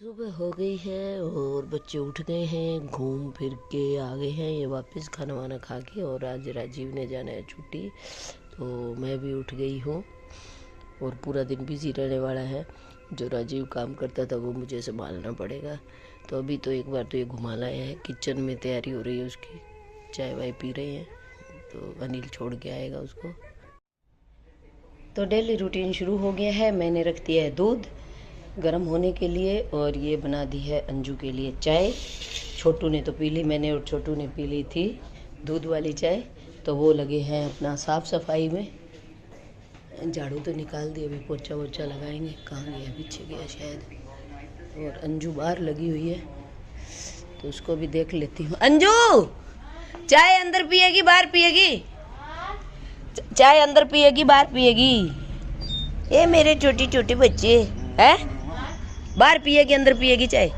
सुबह हो गई है और बच्चे उठ गए हैं, घूम फिर के आ गए हैं ये वापस खाना वाना खा के। और आज राजीव ने जाना है छुट्टी, तो मैं भी उठ गई हूँ और पूरा दिन बिजी रहने वाला है। जो राजीव काम करता था वो मुझे संभालना पड़ेगा। तो अभी तो एक बार तो ये घुमा लाया है, किचन में तैयारी हो रही है उसकी, चाय वाय पी रहे हैं, तो अनिल छोड़ के आएगा उसको। तो डेली रूटीन शुरू हो गया है। मैंने रख दिया है दूध गर्म होने के लिए और ये बना दी है अंजू के लिए चाय। छोटू ने तो पी ली, मैंने और छोटू ने पी ली थी दूध वाली चाय। तो वो लगे हैं अपना साफ़ सफाई में। झाड़ू तो निकाल दिए, अभी पोछा वोछा लगाएंगे। कहाँ गया, पीछे गया शायद। और अंजू बाहर लगी हुई है तो उसको भी देख लेती हूँ। अंजू, चाय अंदर पिएगी बाहर पिएगी? चाय अंदर पिएगी बाहर पिएगी? ये मेरे छोटे छोटे बच्चे हैं, बाहर पिएगी अंदर पिएगी चाय?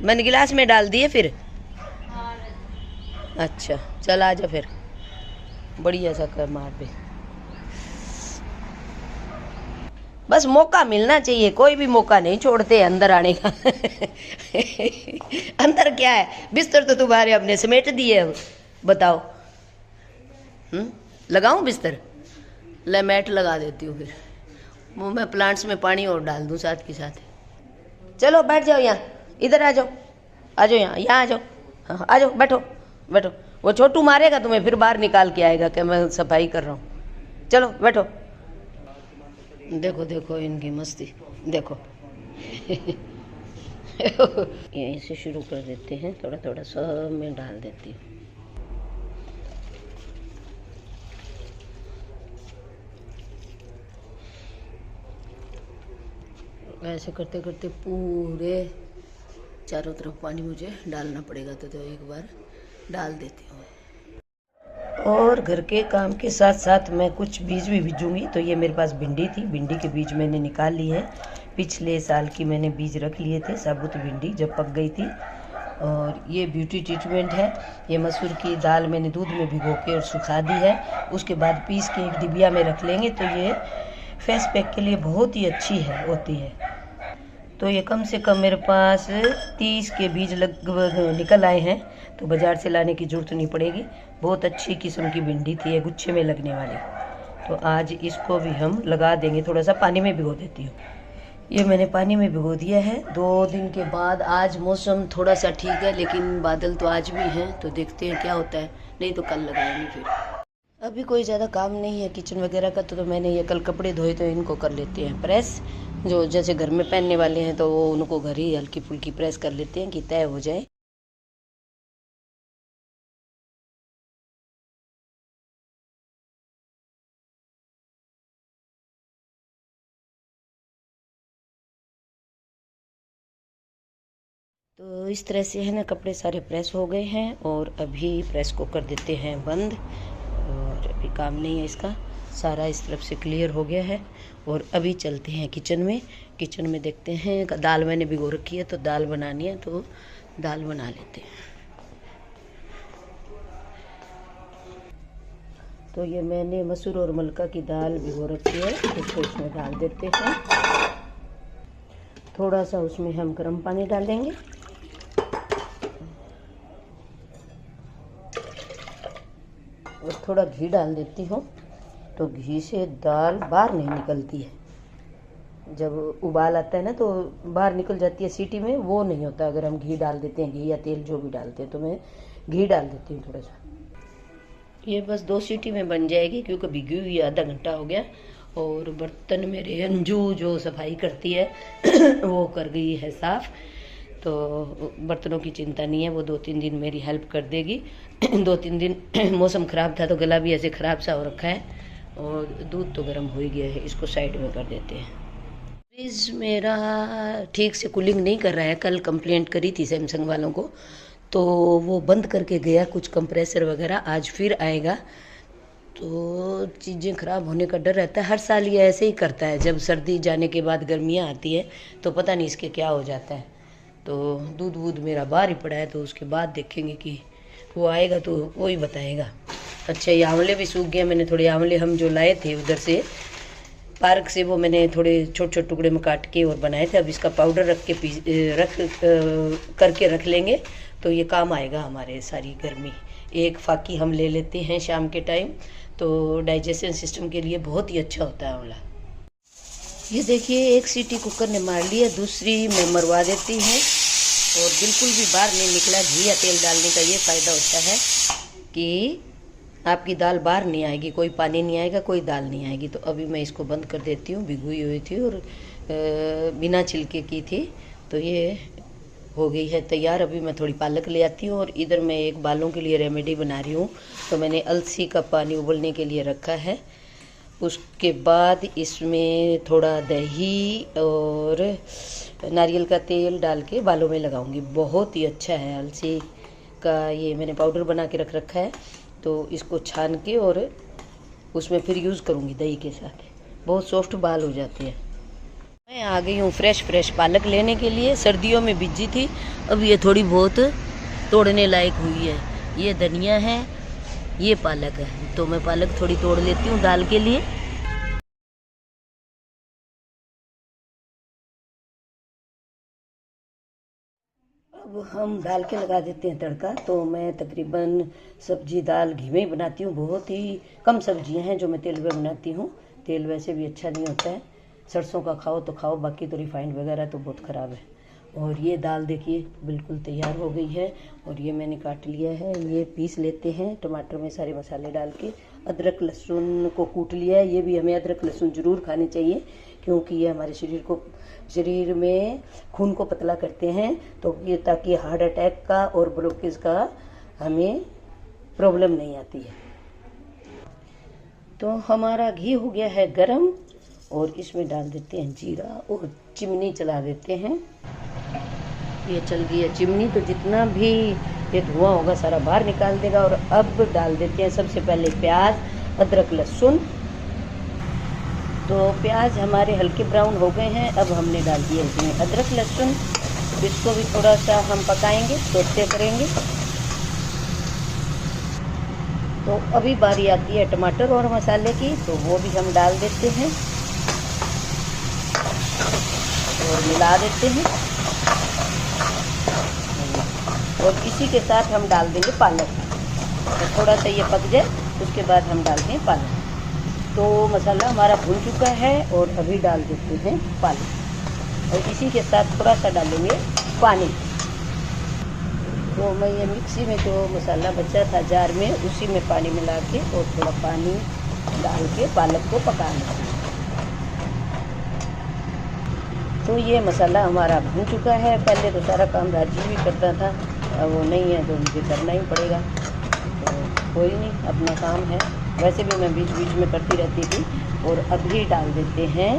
मैंने गिलास में डाल दिए फिर। अच्छा चल आ जा फिर, बढ़िया सा कर मार पे। बस मौका मिलना चाहिए, कोई भी मौका नहीं छोड़ते अंदर आने का। अंदर क्या है, बिस्तर तो तुम्हारे अपने समेट दिए। अब बताओ, लगाऊं बिस्तर? ले मैट लगा देती हूँ, फिर वो मैं प्लांट्स में पानी और डाल दूँ साथ के साथ। चलो बैठ जाओ यहाँ, इधर आ जाओ, आ जाओ यहाँ आ जाओ। हाँ आ जाओ, बैठो बैठो। वो छोटू मारेगा तुम्हें, फिर बाहर निकाल के आएगा कि मैं सफाई कर रहा हूँ। चलो बैठो। देखो देखो इनकी मस्ती देखो। यहीं से शुरू कर देते हैं, थोड़ा थोड़ा सब मैं डाल देती हूँ। ऐसे करते करते पूरे चारों तरफ पानी मुझे डालना पड़ेगा। तो एक बार डाल देती हूँ। और घर के काम के साथ साथ मैं कुछ बीज भी बीजूंगी। तो ये मेरे पास भिंडी थी, भिंडी के बीज मैंने निकाल ली है। पिछले साल की मैंने बीज रख लिए थे, साबुत भिंडी जब पक गई थी। और ये ब्यूटी ट्रीटमेंट है, ये मसूर की दाल मैंने दूध में भिगो के और सुखा दी है। उसके बाद पीस के एक डिबिया में रख लेंगे, तो ये फेस पैक के लिए बहुत ही अच्छी है होती है। तो ये कम से कम मेरे पास 30 के बीज लगभग निकल आए हैं, तो बाज़ार से लाने की ज़रूरत नहीं पड़ेगी। बहुत अच्छी किस्म की भिंडी थी, ये गुच्छे में लगने वाली। तो आज इसको भी हम लगा देंगे। थोड़ा सा पानी में भिगो देती हूँ। ये मैंने पानी में भिगो दिया है। 2 दिन के बाद आज मौसम थोड़ा सा ठीक है, लेकिन बादल तो आज भी हैं, तो देखते हैं क्या होता है। नहीं तो कल लगाएंगे फिर। अभी कोई ज़्यादा काम नहीं है किचन वगैरह का, तो मैंने ये कल कपड़े धोए, तो इनको कर लेते हैं प्रेस। जो जैसे घर में पहनने वाले हैं तो वो उनको घर ही हल्की फुल्की प्रेस कर लेते हैं कि तय हो जाए। तो इस तरह से है ना, कपड़े सारे प्रेस हो गए हैं और अभी प्रेस को कर देते हैं बंद। और अभी काम नहीं है इसका, सारा इस तरफ से क्लियर हो गया है। और अभी चलते हैं किचन में। किचन में देखते हैं, दाल मैंने भिगो रखी है, तो दाल बनानी है, तो दाल बना लेते हैं। तो ये मैंने मसूर और मलका की दाल भिगो रखी है, उसको इसमें डाल देते हैं। थोड़ा सा उसमें हम गर्म पानी डालेंगे और थोड़ा घी डाल देती हूँ, तो घी से दाल बाहर नहीं निकलती है। जब उबाल आता है ना तो बाहर निकल जाती है सीटी में, वो नहीं होता अगर हम घी डाल देते हैं। घी या तेल जो भी डालते हैं, तो मैं घी डाल देती हूँ थोड़ा सा। ये बस 2 सीटी में बन जाएगी, क्योंकि भिगी हुई आधा घंटा हो गया। और बर्तन मेरे अंजू जो सफाई करती है वो कर गई है साफ़, तो बर्तनों की चिंता नहीं है, वो 2-3 दिन मेरी हेल्प कर देगी। 2-3 दिन मौसम ख़राब था तो गला भी ऐसे ख़राब सा हो रखा है। और दूध तो गर्म हो ही गया है, इसको साइड में कर देते हैं। फ्रिज मेरा ठीक से कूलिंग नहीं कर रहा है। कल कंप्लेंट करी थी सैमसंग वालों को, तो वो बंद करके गया कुछ कंप्रेसर वगैरह। आज फिर आएगा, तो चीज़ें ख़राब होने का डर रहता है। हर साल ये ऐसे ही करता है, जब सर्दी जाने के बाद गर्मियाँ आती है तो पता नहीं इसके क्या हो जाता है। तो दूध वूध मेरा बाहर ही पड़ा है, तो उसके बाद देखेंगे कि वो आएगा तो वो ही बताएगा। अच्छा, ये आंवले भी सूख गए। मैंने थोड़े आंवले हम जो लाए थे उधर से, पार्क से वो मैंने थोड़े छोटे छोटे टुकड़े में काट के और बनाए थे। अब इसका पाउडर करके रख लेंगे तो ये काम आएगा हमारे सारी गर्मी। एक फाकी हम ले लेते हैं शाम के टाइम, तो डाइजेशन सिस्टम के लिए बहुत ही अच्छा होता है आंवला। ये देखिए, एक सीटी कुकर ने मार लिया, दूसरी मैं मरवा देती हूँ और बिल्कुल भी बाहर नहीं निकला। घी या तेल डालने का ये फ़ायदा होता है कि आपकी दाल बाहर नहीं आएगी, कोई पानी नहीं आएगा, कोई दाल नहीं आएगी। तो अभी मैं इसको बंद कर देती हूँ। भिगोई हुई थी और बिना छिलके की थी, तो ये हो गई है तैयार। अभी मैं थोड़ी पालक ले आती हूँ और इधर मैं एक बालों के लिए रेमेडी बना रही हूँ। तो मैंने अलसी का पानी उबलने के लिए रखा है। उसके बाद इसमें थोड़ा दही और नारियल का तेल डाल के बालों में लगाऊंगी। बहुत ही अच्छा है अलसी का, ये मैंने पाउडर बना के रख रखा है, तो इसको छान के और उसमें फिर यूज़ करूंगी दही के साथ। बहुत सॉफ्ट बाल हो जाते हैं। मैं आ गई हूँ फ्रेश पालक लेने के लिए। सर्दियों में बिजी थी, अब ये थोड़ी बहुत तोड़ने लायक हुई है। ये धनिया है, ये पालक है, तो मैं पालक थोड़ी तोड़ लेती हूँ दाल के लिए। अब हम डाल के लगा देते हैं तड़का। तो मैं तकरीबन सब्जी दाल घी में ही बनाती हूँ। बहुत ही कम सब्जियां हैं जो मैं तेल में बनाती हूँ। तेल वैसे भी अच्छा नहीं होता है, सरसों का खाओ तो खाओ, बाकी तो रिफाइंड वगैरह तो बहुत ख़राब है। और ये दाल देखिए बिल्कुल तैयार हो गई है और ये मैंने काट लिया है। ये पीस लेते हैं टमाटर में सारे मसाले डाल के। अदरक लहसुन को कूट लिया है। ये भी हमें अदरक लहसुन ज़रूर खानी चाहिए क्योंकि ये हमारे शरीर में खून को पतला करते हैं, तो ये ताकि हार्ट अटैक का और ब्लोकेज का हमें प्रॉब्लम नहीं आती है। तो हमारा घी हो गया है गरम और इसमें डाल देते हैं जीरा और चिमनी चला देते हैं। ये चल गई है चिमनी, तो जितना भी ये धुआं होगा सारा बाहर निकाल देगा। और अब डाल देते हैं सबसे पहले प्याज, अदरक लहसुन। तो प्याज हमारे हल्के ब्राउन हो गए हैं। अब हमने डाल दिया इसमें अदरक लहसुन। इसको भी थोड़ा सा हम पकाएंगे, सोते करेंगे। तो अभी बारी आती है टमाटर और मसाले की, तो वो भी हम डाल देते हैं और मिला देते हैं। और इसी के साथ हम डाल देंगे पालक। तो थोड़ा सा ये पक जाए उसके बाद हम डालते हैं पालक। तो मसाला हमारा भून चुका है और अभी डाल देते हैं पालक और इसी के साथ थोड़ा सा डालेंगे पानी। तो मैं ये मिक्सी में जो मसाला बचा था जार में, उसी में पानी मिला के और थोड़ा पानी डाल के पालक को पका लेंगे। तो ये मसाला हमारा भून चुका है। पहले तो सारा काम राजीव भी करता था, अब वो नहीं है तो मुझे करना ही पड़ेगा। तो कोई नहीं, अपना काम है। वैसे भी मैं बीच बीच में करती रहती थी। और अभी डाल देते हैं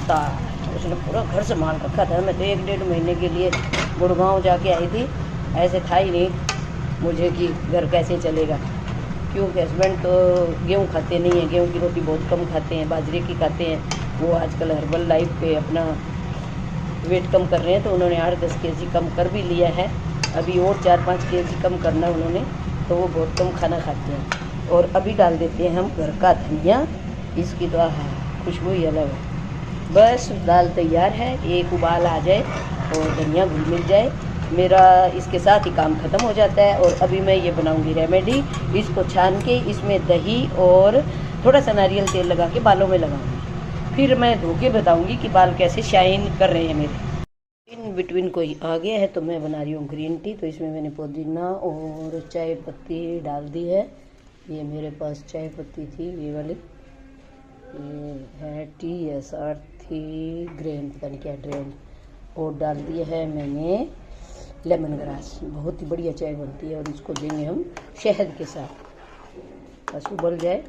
दाल। उसने पूरा घर संभाल रखा था। मैं तो 1-1.5 महीने के लिए गुड़गांव जाके आई थी। ऐसे था ही नहीं मुझे कि घर कैसे चलेगा, क्योंकि हस्बैंड तो गेहूँ खाते नहीं हैं, गेहूँ की रोटी बहुत कम खाते हैं, बाजरे की खाते हैं। वो आजकल हर्बल लाइफ पे अपना वेट कम कर रहे हैं, तो उन्होंने 8-10 kg कम कर भी लिया है। अभी और 4-5 kg कम करना है उन्होंने, तो वो बहुत कम खाना खाते हैं। और अभी डाल देते हैं हम घर का धनिया। इसकी तो खुशबू ही अलग है। बस दाल तैयार है, एक उबाल आ जाए और धनिया घुल मिल जाए, मेरा इसके साथ ही काम ख़त्म हो जाता है। और अभी मैं ये बनाऊंगी रेमेडी। इसको छान के इसमें दही और थोड़ा सा नारियल तेल लगा के बालों में लगाऊंगी। फिर मैं धो के बताऊंगी कि बाल कैसे शाइन कर रहे हैं मेरे। इन बिटवीन कोई आ गया है तो मैं बना रही हूँ ग्रीन टी। तो इसमें मैंने पुदीना और चाय पत्ती डाल दी है। ये मेरे पास चाय पत्ती थी, ये वाली। ये है TSR थी ग्रेन, पता नहीं क्या ड्रेन। और डाल दिया है मैंने लेमन ग्रास। बहुत ही बढ़िया चाय बनती है। और इसको देंगे हम शहद के साथ, बस उबल जाए।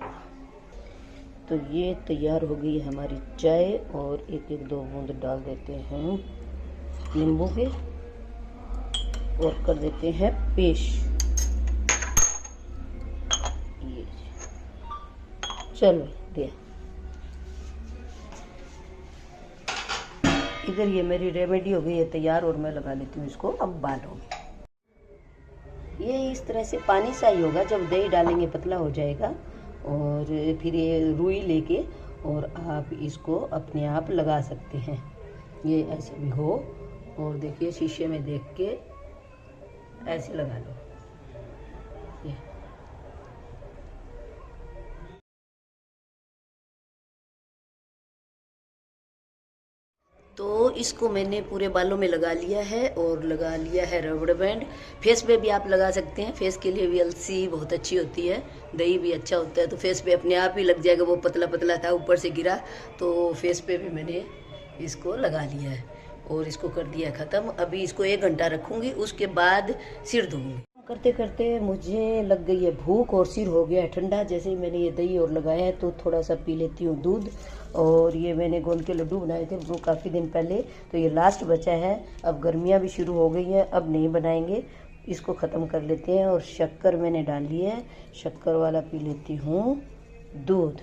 तो ये तैयार हो गई हमारी चाय। और 1-2 बूंद डाल देते हैं नींबू के और कर देते हैं पेश। ये चलो दिया। इधर ये मेरी रेमेडी हो गई है तैयार और मैं लगा लेती हूँ इसको अब बालों में। ये इस तरह से पानी सा ही होगा, जब दही डालेंगे पतला हो जाएगा। और फिर ये रुई लेके और आप इसको अपने आप लगा सकते हैं। ये ऐसे भी हो, और देखिए शीशे में देख के ऐसे लगा लो। ये तो इसको मैंने पूरे बालों में लगा लिया है, और लगा लिया है रबड़ बैंड। फेस पे भी आप लगा सकते हैं, फेस के लिए भी अलसी बहुत अच्छी होती है, दही भी अच्छा होता है, तो फेस पे अपने आप ही लग जाएगा। वो पतला पतला था, ऊपर से गिरा, तो फेस पे भी मैंने इसको लगा लिया है और इसको कर दिया ख़त्म। अभी इसको 1 घंटा रखूँगी, उसके बाद सिर धोऊँगी। करते करते मुझे लग गई है भूख और सिर हो गया है ठंडा। जैसे ही मैंने ये दही और लगाया है तो थोड़ा सा पी लेती हूँ दूध। और ये मैंने गोंद के लड्डू बनाए थे वो काफ़ी दिन पहले, तो ये लास्ट बचा है। अब गर्मियाँ भी शुरू हो गई हैं, अब नहीं बनाएंगे, इसको ख़त्म कर लेते हैं। और शक्कर मैंने डाल ली है, शक्कर वाला पी लेती हूँ दूध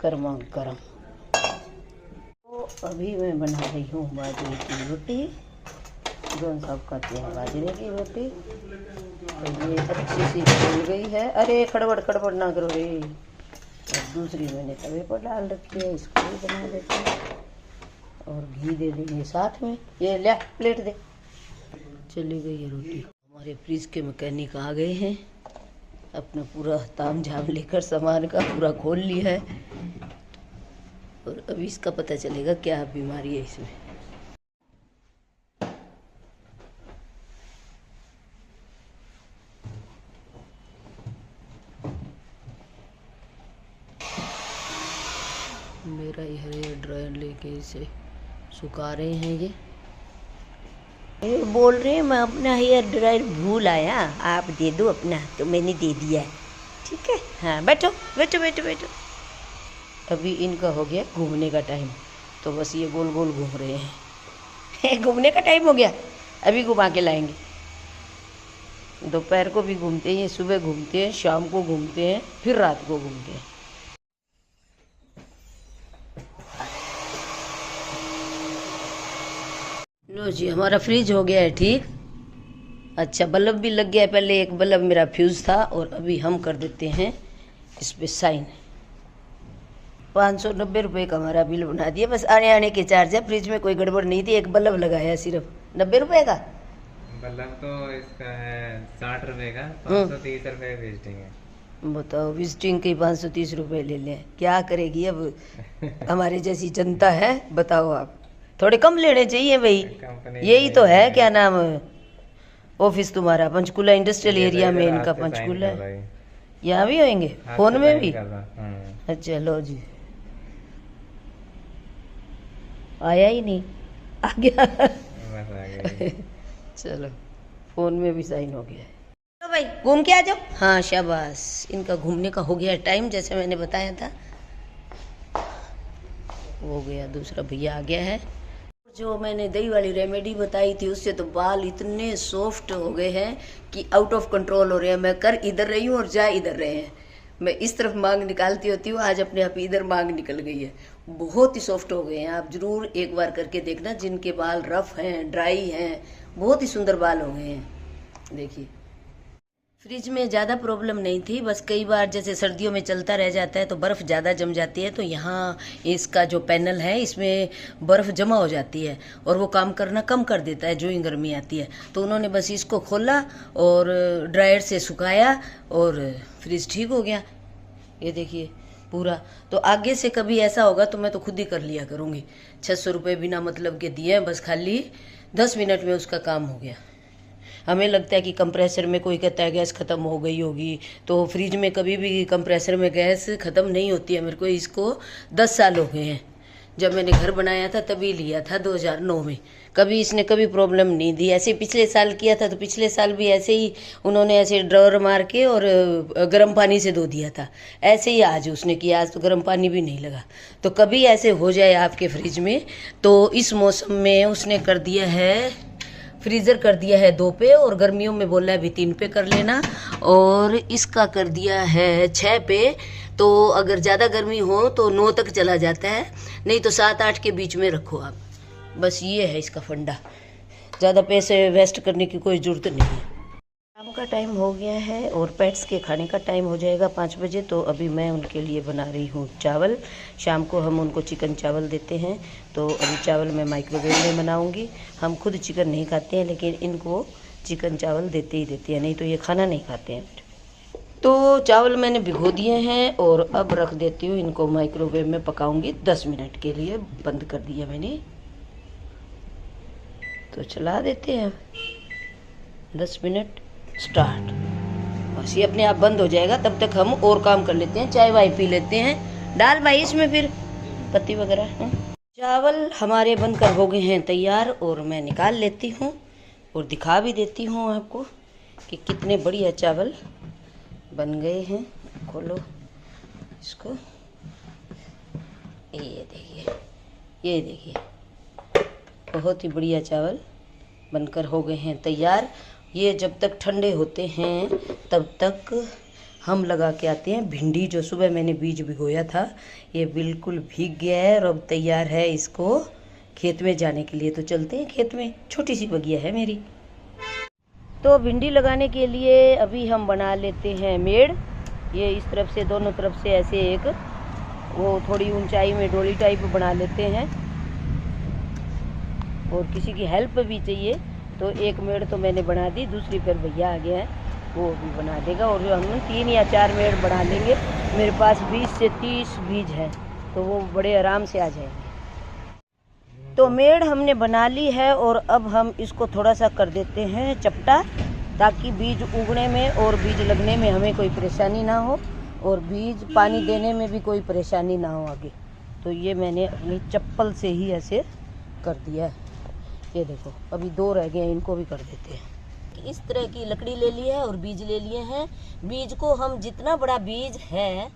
गर्मा गर्म। तो अभी मैं बना रही हूँ बाजरे की रोटी। जौन साहब खाते हैं बाजरे की रोटी, तो ये अच्छी सी फूल गई है। अरे खड़बड़ खड़बड़ ना करो रे। और दूसरी मैंने तवे पर डाल रखी है, इसको भी बना देते हैं। और घी दे देंगे साथ में। ये ले प्लेट दे। चली गई है रोटी। हमारे फ्रिज के मैकेनिक आ गए हैं, अपना पूरा ताम झाम लेकर सामान का पूरा खोल लिया है, और अभी इसका पता चलेगा क्या बीमारी है इसमें। मेरा ये हेयर ड्रायर लेके इसे सुखा रहे हैं। ये बोल रहे हैं मैं अपना हेयर ड्रायर भूल आया, आप दे दो अपना, तो मैंने दे दिया। ठीक है, हाँ बैठो बैठो बैठो बैठो। अभी इनका हो गया घूमने का टाइम, तो बस ये गोल गोल घूम रहे हैं। घूमने का टाइम हो गया, अभी घुमा के लाएंगे। दोपहर को भी घूमते हैं, सुबह घूमते हैं, शाम को घूमते हैं, फिर रात को घूमते हैं। लो जी, हमारा फ्रिज हो गया है ठीक। अच्छा, बल्ब भी लग गया है। पहले एक बल्ब मेरा फ्यूज था, और अभी हम कर देते हैं इस पे साइन। 590 रुपये का हमारा बिल बना दिया। बस आने आने के चार्ज है, फ्रिज में कोई गड़बड़ नहीं थी। एक बल्ब लगाया सिर्फ 90 रुपये का। बल्ब तो इसका है 60 रुपये का, 530 रुपये विजिटिंग है। बताओ, विजिटिंग के 530 रुपये ले लें, क्या करेगी अब हमारे जैसी जनता है। बताओ आप, थोड़े कम लेने चाहिए भाई। यही तो है, क्या नाम ऑफिस तुम्हारा? पंचकूला इंडस्ट्रियल एरिया में इनका पंचकूला है। यहाँ भी होंगे, फोन में भी। अच्छा लो जी, आया ही नहीं, आ गया। चलो, फोन में भी साइन हो गया है। तो भाई घूम के आ जाओ। हाँ शाबाश, इनका घूमने का हो गया टाइम, जैसे मैंने बताया था। हो गया, दूसरा भैया आ गया है। जो मैंने दही वाली रेमेडी बताई थी, उससे तो बाल इतने सॉफ्ट हो गए हैं कि आउट ऑफ कंट्रोल हो रहे हैं। मैं कर इधर रही हूँ और जा इधर रहे हैं। मैं इस तरफ मांग निकालती होती हूँ, आज अपने आप इधर मांग निकल गई है। बहुत ही सॉफ्ट हो गए हैं। आप जरूर एक बार करके देखना, जिनके बाल रफ हैं, ड्राई हैं, बहुत ही सुंदर बाल हो गए हैं। देखिए, फ्रिज में ज़्यादा प्रॉब्लम नहीं थी, बस कई बार जैसे सर्दियों में चलता रह जाता है तो बर्फ़ ज़्यादा जम जाती है, तो यहाँ इसका जो पैनल है इसमें बर्फ़ जमा हो जाती है और वो काम करना कम कर देता है जो ही गर्मी आती है। तो उन्होंने बस इसको खोला और ड्रायर से सुखाया और फ्रिज ठीक हो गया। ये देखिए पूरा। तो आगे से कभी ऐसा होगा तो मैं तो खुद ही कर लिया करूँगी। 600 रुपये बिना मतलब के दिए, बस खाली 10 मिनट में उसका काम हो गया। हमें लगता है कि कंप्रेसर में, कोई कहता है गैस ख़त्म हो गई होगी, तो फ्रिज में कभी भी कंप्रेसर में गैस ख़त्म नहीं होती है। मेरे को इसको 10 साल हो गए हैं। जब मैंने घर बनाया था तभी लिया था 2009 में। कभी इसने कभी प्रॉब्लम नहीं दी। ऐसे पिछले साल किया था तो पिछले साल भी ऐसे ही उन्होंने ऐसे ड्रॉर मार के और गर्म पानी से धो दिया था। ऐसे ही आज उसने किया, आज तो गर्म पानी भी नहीं लगा। तो कभी ऐसे हो जाए आपके फ्रिज में, तो इस मौसम में उसने कर दिया है, फ्रीज़र कर दिया है 2 पे, और गर्मियों में बोला है अभी 3 पे कर लेना, और इसका कर दिया है 6 पे। तो अगर ज़्यादा गर्मी हो तो 9 तक चला जाता है, नहीं तो 7-8 के बीच में रखो आप। बस ये है इसका फंडा, ज़्यादा पैसे वेस्ट करने की कोई ज़रूरत नहीं है। का टाइम हो गया है और पेट्स के खाने का टाइम हो जाएगा 5 बजे। तो अभी मैं उनके लिए बना रही हूँ चावल। शाम को हम उनको चिकन चावल देते हैं, तो अभी चावल मैं माइक्रोवेव में बनाऊँगी। हम खुद चिकन नहीं खाते हैं, लेकिन इनको चिकन चावल देते ही देते हैं, नहीं तो ये खाना नहीं खाते हैं। तो चावल मैंने भिगो दिए हैं और अब रख देती हूँ इनको माइक्रोवेव में पकाऊँगी 10 मिनट के लिए। बंद कर दिया मैंने, तो चला देते हैं 10 मिनट स्टार्ट। बस ये अपने आप बंद हो जाएगा, तब तक हम और काम कर लेते हैं, चाय वाय पी लेते हैं। डाल भाई इसमें फिर पत्ती वगैरह। चावल हमारे बनकर हो गए हैं तैयार और मैं निकाल लेती हूँ और दिखा भी देती हूँ आपको कि कितने बढ़िया चावल बन गए हैं। खोलो इसको, ये देखिए, ये देखिए, बहुत ही बढ़िया चावल बनकर हो गए हैं तैयार। ये जब तक ठंडे होते हैं तब तक हम लगा के आते हैं भिंडी। जो सुबह मैंने बीज भिगोया था, ये बिल्कुल भीग गया है और अब तैयार है इसको खेत में जाने के लिए। तो चलते हैं खेत में, छोटी सी बगिया है मेरी। तो भिंडी लगाने के लिए अभी हम बना लेते हैं मेड़। ये इस तरफ से, दोनों तरफ से ऐसे एक वो थोड़ी ऊंचाई में डोली टाइप बना लेते हैं। और किसी की हेल्प भी चाहिए तो एक मेड़ तो मैंने बना दी, दूसरी फिर भैया आ गया है, वो भी बना देगा। और जो हम 3 या 4 मेड़ बना लेंगे, मेरे पास 20 से 30 बीज है, तो वो बड़े आराम से आ जाएंगे। तो मेड़ हमने बना ली है और अब हम इसको थोड़ा सा कर देते हैं चपटा, ताकि बीज उगने में और बीज लगने में हमें कोई परेशानी ना हो और बीज पानी देने में भी कोई परेशानी ना हो आगे। तो ये मैंने अपनी चप्पल से ही ऐसे कर दिया है। ये देखो, अभी 2 रह गए हैं, इनको भी कर देते हैं। इस तरह की लकड़ी ले ली है और बीज ले लिए हैं। बीज को हम जितना बड़ा बीज है,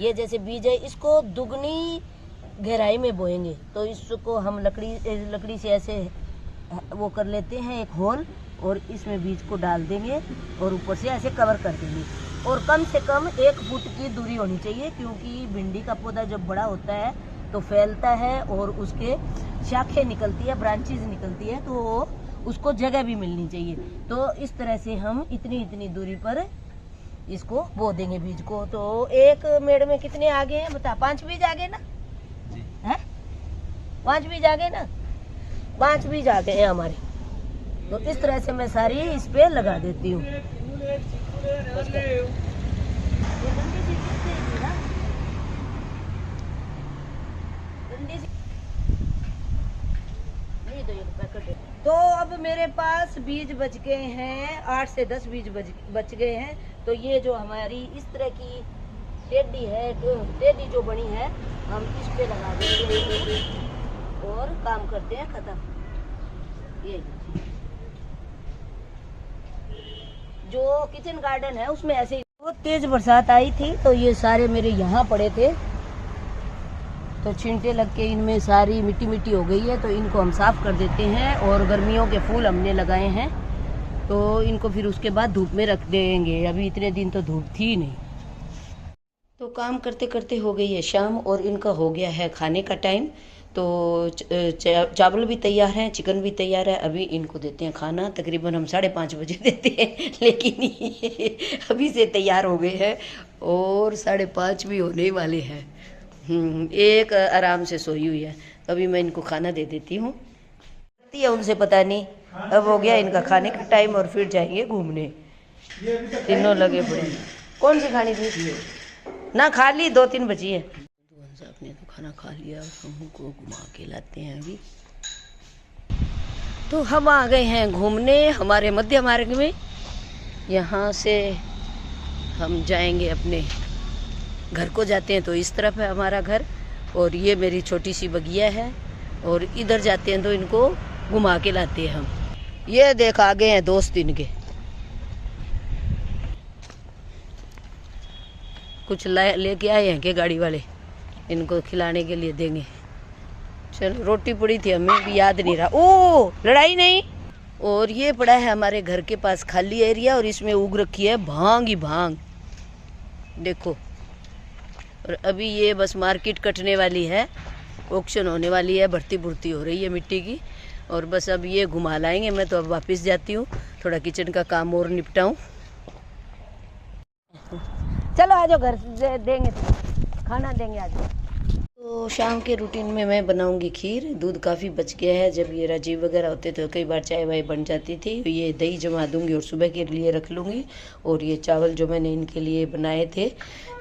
ये जैसे बीज है, इसको दुगनी गहराई में बोएंगे। तो इसको हम लकड़ी से ऐसे वो कर लेते हैं एक होल, और इसमें बीज को डाल देंगे और ऊपर से ऐसे कवर कर देंगे। और कम से कम 1 फुट की दूरी होनी चाहिए, क्योंकि भिंडी का पौधा जब बड़ा होता है तो फैलता है और उसके शाखें निकलती है, ब्रांचेज निकलती है, तो उसको जगह भी मिलनी चाहिए। तो इस तरह से हम इतनी दूरी पर इसको बो देंगे बीज को। तो एक मेड़ में कितने आगे हैं बता? 5 बीज आगे ना है? 5 बीज आगे ना? 5 बीज आगे हैं हमारे। तो इस तरह से मैं सारी इस पे लगा देती हूँ। तो अब मेरे पास बीज बच गए हैं, 8 से 10 बीज बच गए हैं। तो ये जो हमारी इस तरह की टेडी है, टेडी जो बनी है, हम इस पे लगा देंगे और काम करते हैं खत्म। ये जो किचन गार्डन है उसमें ऐसे बहुत तेज बरसात आई थी, तो ये सारे मेरे यहाँ पड़े थे, तो छींटे लग के इनमें सारी मिट्टी मिट्टी हो गई है। तो इनको हम साफ कर देते हैं। और गर्मियों के फूल हमने लगाए हैं, तो इनको फिर उसके बाद धूप में रख देंगे। अभी इतने दिन तो धूप थी नहीं। तो काम करते करते हो गई है शाम और इनका हो गया है खाने का टाइम। तो चावल भी तैयार हैं, चिकन भी तैयार है। अभी इनको देते हैं खाना। तकरीबन हम 5:30 बजे देते हैं, लेकिन ये अभी से तैयार हो गए हैं और 5:30 भी होने वाले हैं। एक आराम से सोई हुई है। अभी मैं इनको खाना दे देती हूँ। उनसे पता नहीं, अब हो गया इनका खाने का टाइम और फिर जाएंगे घूमने। तीनों लगे पड़े। कौन सी खानी थी? ना खा ली, 2-3 बची है। आपने तो खाना खा लिया, हमको घुमा के लाते हैं अभी। तो हम आ गए हैं घूमने हमारे मध्य मार्ग में। यहाँ से हम जाएंगे अपने घर को, जाते हैं तो इस तरफ है हमारा घर, और ये मेरी छोटी सी बगिया है, और इधर जाते हैं तो इनको घुमा के लाते हैं हम। ये देख आ गए हैं दोस्त इनके, कुछ लेके आए हैं के गाड़ी वाले, इनको खिलाने के लिए देंगे। चलो, रोटी पड़ी थी, हमें भी याद नहीं रहा। ओ, लड़ाई नहीं। और ये पड़ा है हमारे घर के पास खाली एरिया, और इसमें उग रखी है भांग ही भांग, देखो। और अभी ये बस मार्केट कटने वाली है, ऑक्शन होने वाली है, भर्ती भुर्ती हो रही है मिट्टी की। और बस अब ये घुमा लाएंगे। मैं तो अब वापस जाती हूँ, थोड़ा किचन का काम और निपटाऊँ। चलो आ जाओ, घर देंगे, खाना देंगे आज। तो शाम के रूटीन में मैं बनाऊंगी खीर। दूध काफ़ी बच गया है, जब ये राजीव वगैरह होते तो कई बार चाय वाय बन जाती थी। ये दही जमा दूंगी और सुबह के लिए रख लूँगी। और ये चावल जो मैंने इनके लिए बनाए थे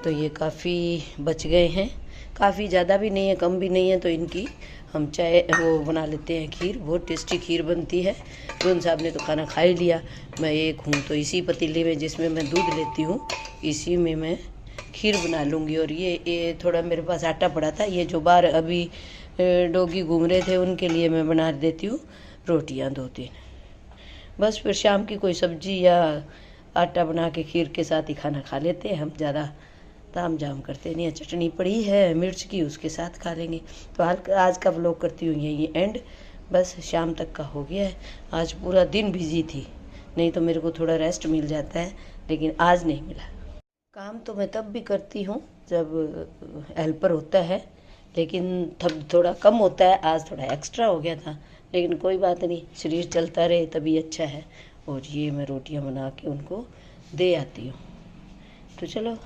तो ये काफ़ी बच गए हैं, काफ़ी ज़्यादा भी नहीं है कम भी नहीं है, तो इनकी हम चाय वो बना लेते हैं खीर। बहुत टेस्टी खीर बनती है। रोहन साहब ने तो खाना खा ही लिया। मैं एक हूँ तो इसी पतीले में जिसमें मैं दूध लेती हूँ इसी में मैं खीर बना लूँगी। और ये थोड़ा मेरे पास आटा पड़ा था, ये जो बाहर अभी डॉगी घूम रहे थे उनके लिए मैं बना देती हूँ रोटियाँ 2-3। बस फिर शाम की कोई सब्जी या आटा बना के खीर के साथ ही खाना खा लेते हैं हम, ज़्यादा ताम जाम करते नहीं है। चटनी पड़ी है मिर्च की, उसके साथ खा लेंगे। तो आज का व्लॉग करती हूँ यही एंड। बस शाम तक का हो गया है। आज पूरा दिन बिजी थी, नहीं तो मेरे को थोड़ा रेस्ट मिल जाता है, लेकिन आज नहीं मिला। काम तो मैं तब भी करती हूँ जब हेल्पर होता है, लेकिन तब थोड़ा कम होता है। आज थोड़ा एक्स्ट्रा हो गया था, लेकिन कोई बात नहीं, शरीर चलता रहे तभी अच्छा है। और ये मैं रोटियां बना के उनको दे आती हूँ। तो चलो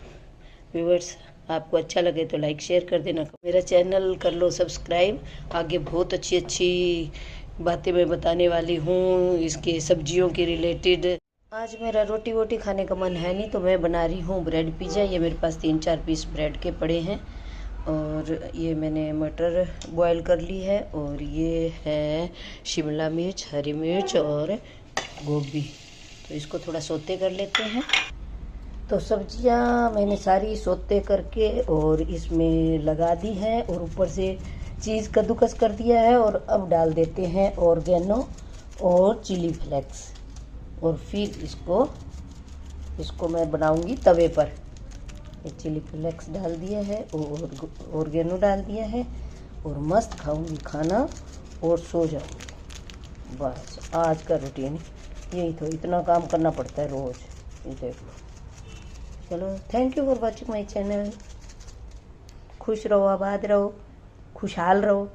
व्यूअर्स, आपको अच्छा लगे तो लाइक शेयर कर देना, मेरा चैनल कर लो सब्सक्राइब। आगे बहुत अच्छी अच्छी बातें मैं बताने वाली हूँ इसके सब्जियों के रिलेटेड। आज मेरा रोटी वोटी खाने का मन है नहीं, तो मैं बना रही हूँ ब्रेड पिज़्ज़ा। ये मेरे पास 3-4 पीस ब्रेड के पड़े हैं। और ये मैंने मटर बॉईल कर ली है। और ये है शिमला मिर्च, हरी मिर्च और गोभी। तो इसको थोड़ा सोते कर लेते हैं। तो सब्जियां मैंने सारी सोते करके और इसमें लगा दी हैं, और ऊपर से चीज़ कद्दूकस कर दिया है। और अब डाल देते हैं ऑर्गेनो और चिली फ्लेक्स। और फिर इसको मैं बनाऊंगी तवे पर। ये चिली फ्लेक्स डाल दिया है और ऑर्गेनो डाल दिया है, और मस्त खाऊंगी खाना और सो जाऊंगी। बस आज का रूटीन यही। तो इतना काम करना पड़ता है रोज़, ये देख लो। चलो, thank you for watching my channel. खुश रहो, आबाद रहो, खुशहाल रहो।